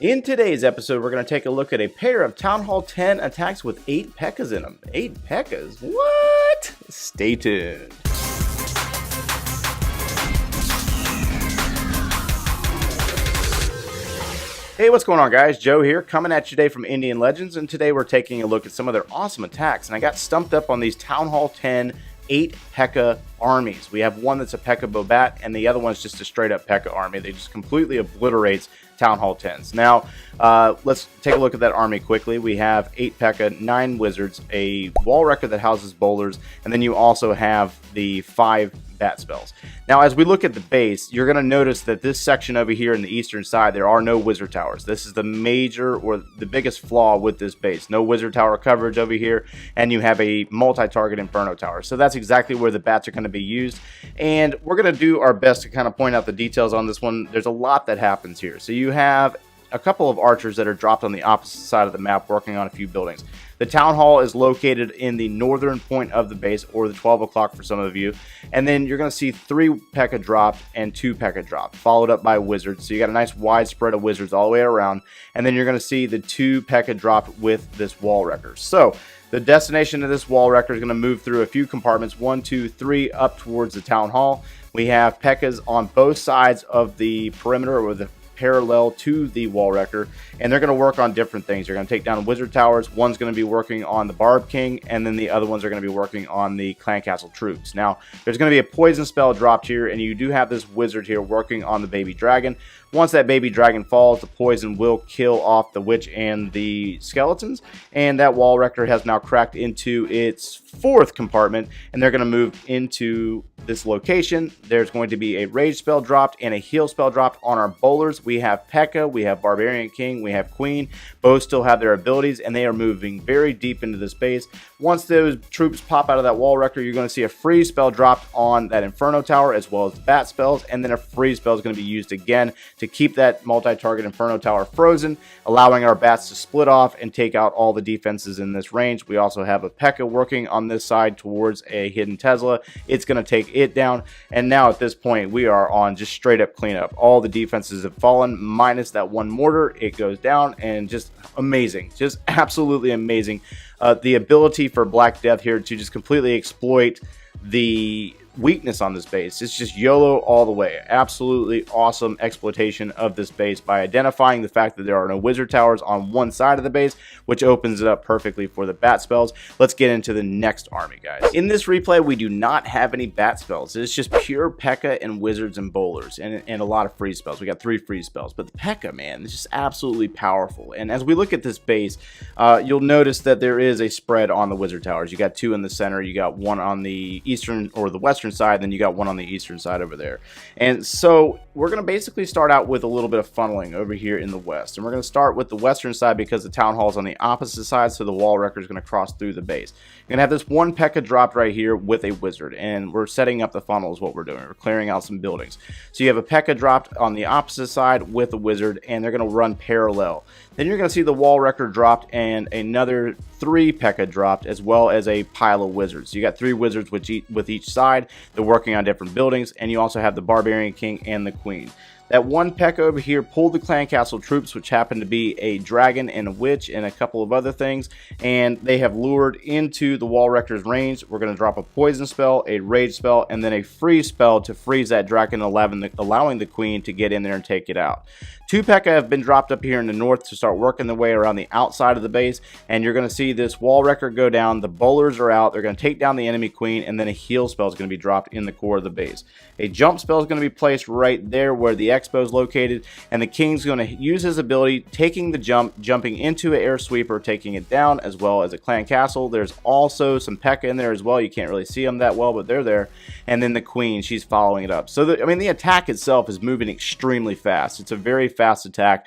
In today's episode, we're going to take a look at a pair of Town Hall 10 attacks with 8 Pekkas in them. 8 Pekkas? What? Stay tuned. Hey, what's going on, guys? Joe here, coming at you today from Indian Legends, and today we're taking a look at some of their awesome attacks. And I got stumped up on these Town Hall 10 8 Pekka armies. We have one that's a Pekka BoBat, and the other one's just a straight up Pekka army. They just completely obliterates Town Hall 10s. Now, let's take a look at that army quickly. We have 8 Pekka, 9 wizards, a wall wrecker that houses bowlers, and then you also have the 5 bat spells. Now, as we look at the base, you're going to notice that this section over here in the eastern side, there are no wizard towers. This is the major or the biggest flaw with this base. No wizard tower coverage over here, and you have a multi-target inferno tower. So that's exactly where the bats are going to be used, and we're going to do our best to kind of point out the details on this one. There's a lot that happens here. So you have a couple of archers that are dropped on the opposite side of the map working on a few buildings. The town hall is located in the northern point of the base, or the 12 o'clock for some of you. And then you're going to see 3 Pekka dropped and 2 Pekka dropped, followed up by wizards. So you got a nice wide spread of wizards all the way around. And then you're going to see the 2 Pekka dropped with this wall wrecker. So the destination of this wall wrecker is going to move through a few compartments, 1, 2, 3, up towards the town hall. We have Pekkas on both sides of the perimeter, or the parallel to the wall wrecker, and they're going to work on different things. They're going to take down wizard towers. One's going to be working on the Barb King, and then the other ones are going to be working on the Clan Castle troops. Now, there's going to be a poison spell dropped here, and you do have this wizard here working on the baby dragon. Once that baby dragon falls, the poison will kill off the witch and the skeletons, and that wall wrecker has now cracked into its 4th compartment, and they're going to move into this location. There's going to be a rage spell dropped and a heal spell dropped on our bowlers. We have Pekka, we have Barbarian King, we have Queen. Both still have their abilities, and they are moving very deep into the space. Once those troops pop out of that wall wrecker, you're going to see a freeze spell dropped on that Inferno Tower, as well as the bat spells, and then a freeze spell is going to be used again to keep that multi-target Inferno Tower frozen, allowing our bats to split off and take out all the defenses in this range. We also have a Pekka working on this side towards a hidden Tesla. It's going to take it down, and now at this point we are on just straight up cleanup. All the defenses have fallen, minus that one mortar. It goes down, and just amazing, just absolutely amazing. The ability for Black Death here to just completely exploit the weakness on this base. It's just YOLO all the way. Absolutely awesome exploitation of this base by identifying the fact that there are no wizard towers on one side of the base, which opens it up perfectly for the bat spells. Let's get into the next army, guys. In this replay, we do not have any bat spells. It's just pure Pekka and wizards and bowlers, and a lot of freeze spells. We got 3 freeze spells, but the Pekka, man, is just absolutely powerful. And as we look at this base, you'll notice that there is a spread on the wizard towers. You got 2 in the center, you got 1 on the eastern or the western side, then you got 1 on the eastern side over there. And so we're going to basically start out with a little bit of funneling over here in the west, and we're going to start with the western side because the town hall is on the opposite side, so the wall wrecker is going to cross through the base. You're going to have this 1 Pekka dropped right here with a wizard, and we're setting up the funnel is what we're doing. We're clearing out some buildings. So you have a Pekka dropped on the opposite side with a wizard, and they're going to run parallel. Then you're going to see the wall wrecker dropped and another 3 Pekka dropped, as well as a pile of wizards. So you got 3 wizards with each side. They're working on different buildings, and you also have the Barbarian King and the Queen. That 1 Pekka over here pulled the Clan Castle troops, which happened to be a dragon and a witch and a couple of other things, and they have lured into the wall wrecker's range. We're going to drop a poison spell, a rage spell, and then a freeze spell to freeze that dragon, allowing the Queen to get in there and take it out. 2 Pekka have been dropped up here in the north to start working their way around the outside of the base, and you're going to see this wall wrecker go down. The bowlers are out. They're going to take down the enemy Queen, and then a heal spell is going to be dropped in the core of the base. A jump spell is going to be placed right there where the expo is located, and the King's going to use his ability, taking the jump, jumping into an air sweeper, taking it down, as well as a Clan Castle. There's also some Pekka in there as well. You can't really see them that well, but they're there. And then the Queen, she's following it up. So, the attack itself is moving extremely fast. It's a very fast attack.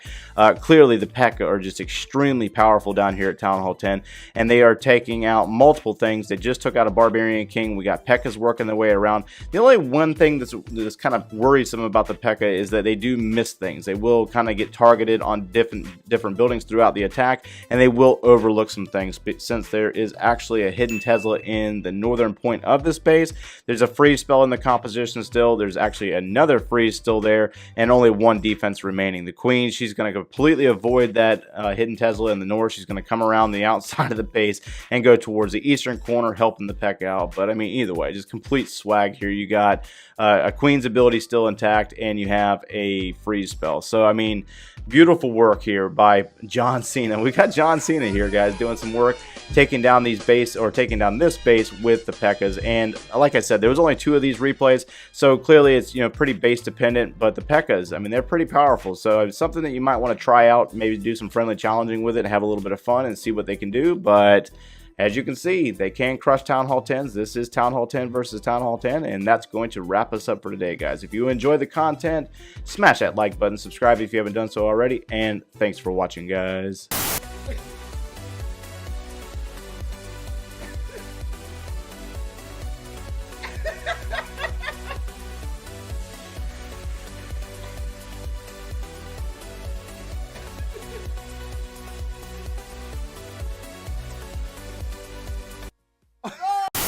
Clearly, the Pekka are just extremely powerful down here at Town Hall 10, and they are taking out multiple things. They just took out a Barbarian King. We got Pekkas working their way around. The only one thing that's kind of worrisome about the Pekka is that that they do miss things. They will kind of get targeted on different buildings throughout the attack, and they will overlook some things. But since there is actually a hidden Tesla in the northern point of this base, there's a freeze spell in the composition still. There's actually another freeze still there, and only one defense remaining. The Queen, she's going to completely avoid that hidden Tesla in the north. She's going to come around the outside of the base and go towards the eastern corner, helping the Pekka out. But I mean, either way, just complete swag here. You got a Queen's ability still intact, and you have a freeze spell. So I mean, beautiful work here by John Cena. We got John Cena here, guys, doing some work, taking down these base, or taking down this base with the Pekkas. And like I said, there was only 2 of these replays, so clearly it's, you know, pretty base dependent. But the Pekkas, I mean, they're pretty powerful. So it's something that you might want to try out, maybe do some friendly challenging with it, have a little bit of fun, and see what they can do. But as you can see, they can crush Town Hall 10s. This is Town Hall 10 versus Town Hall 10, and that's going to wrap us up for today, guys. If you enjoy the content, smash that like button, subscribe if you haven't done so already, and thanks for watching, guys.